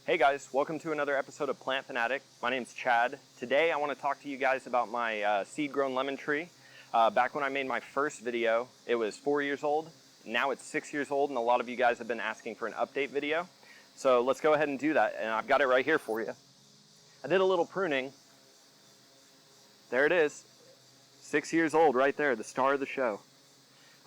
Hey guys, welcome to another episode of Plant Fanatic. My name's Chad. Today I want to talk to you guys about my seed-grown lemon tree. Back when I made my first video, it was 4 years old. Now it's 6 years old, and a lot of you guys have been asking for an update video. So let's go ahead and do that, and I've got it right here for you. I did a little pruning. There it is. 6 years old right there, the star of the show.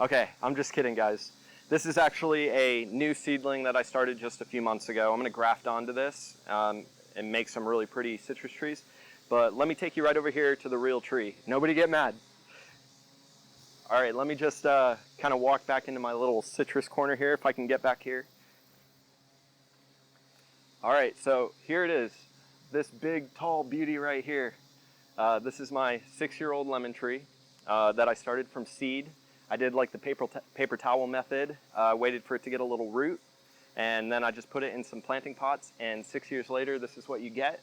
Okay, I'm just kidding, guys. This is actually a new seedling that I started just a few months ago. I'm going to graft onto this and make some really pretty citrus trees. But let me take you right over here to the real tree. Nobody get mad. All right, let me just kind of walk back into my little citrus corner here, if I can get back here. All right, so here it is. This big, tall beauty right here. This is my 6-year-old lemon tree that I started from seed. I did like the paper towel method, waited for it to get a little root, and then I just put it in some planting pots, and 6 years later, this is what you get.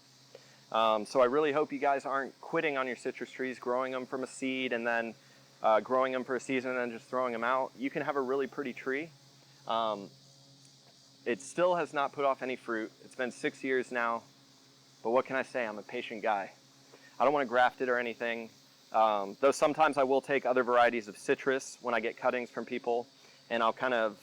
So I really hope you guys aren't quitting on your citrus trees, growing them from a seed, and then growing them for a season and then just throwing them out. You can have a really pretty tree. It still has not put off any fruit. It's been 6 years now, but what can I say? I'm a patient guy. I don't want to graft it or anything. Though sometimes I will take other varieties of citrus when I get cuttings from people, and I'll kind of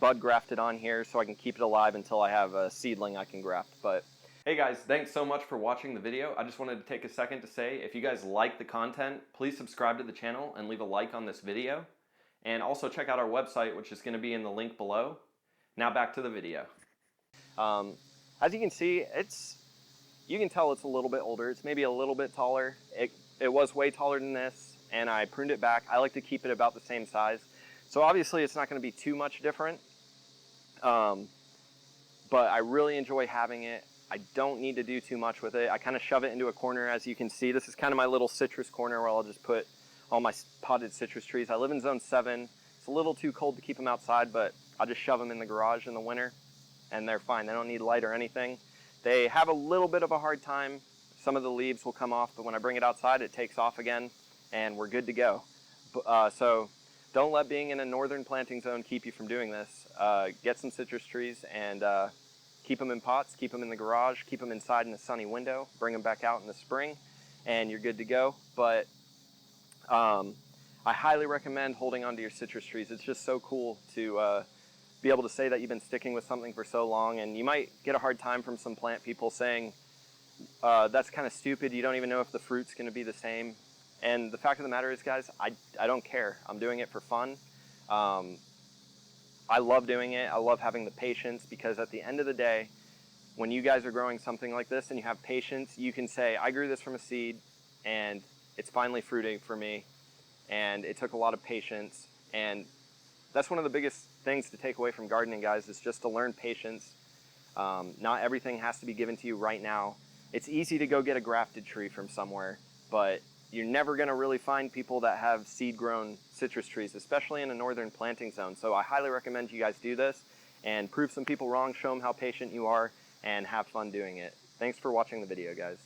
bud graft it on here so I can keep it alive until I have a seedling I can graft. But hey guys, thanks so much for watching the video. I just wanted to take a second to say, if you guys like the content, please subscribe to the channel and leave a like on this video. And also check out our website, which is going to be in the link below. Now back to the video. As you can see, you can tell it's a little bit older. It's maybe a little bit taller. It was way taller than this, and I pruned it back. I like to keep it about the same size. So obviously it's not going to be too much different, but I really enjoy having it. I don't need to do too much with it. I kind of shove it into a corner, as you can see. This is kind of my little citrus corner where I'll just put all my potted citrus trees. I live in zone 7. It's a little too cold to keep them outside, but I'll just shove them in the garage in the winter, and they're fine. They don't need light or anything. They have a little bit of a hard time. Some of the leaves will come off, but when I bring it outside, it takes off again, and we're good to go. So don't let being in a northern planting zone keep you from doing this. Get some citrus trees and keep them in pots, keep them in the garage, keep them inside in a sunny window, bring them back out in the spring, and you're good to go. But I highly recommend holding on to your citrus trees. It's just so cool to be able to say that you've been sticking with something for so long, and you might get a hard time from some plant people saying, that's kind of stupid, you don't even know if the fruit's going to be the same. And the fact of the matter is, guys, I don't care. I'm doing it for fun. I love doing it. I love having the patience, because at the end of the day, when you guys are growing something like this and you have patience, you can say, I grew this from a seed and it's finally fruiting for me, and it took a lot of patience. And that's one of the biggest things to take away from gardening, guys, is just to learn patience. Not everything has to be given to you right now. It's easy to go get a grafted tree from somewhere, but you're never going to really find people that have seed-grown citrus trees, especially in a northern planting zone. So I highly recommend you guys do this and prove some people wrong, show them how patient you are, and have fun doing it. Thanks for watching the video, guys.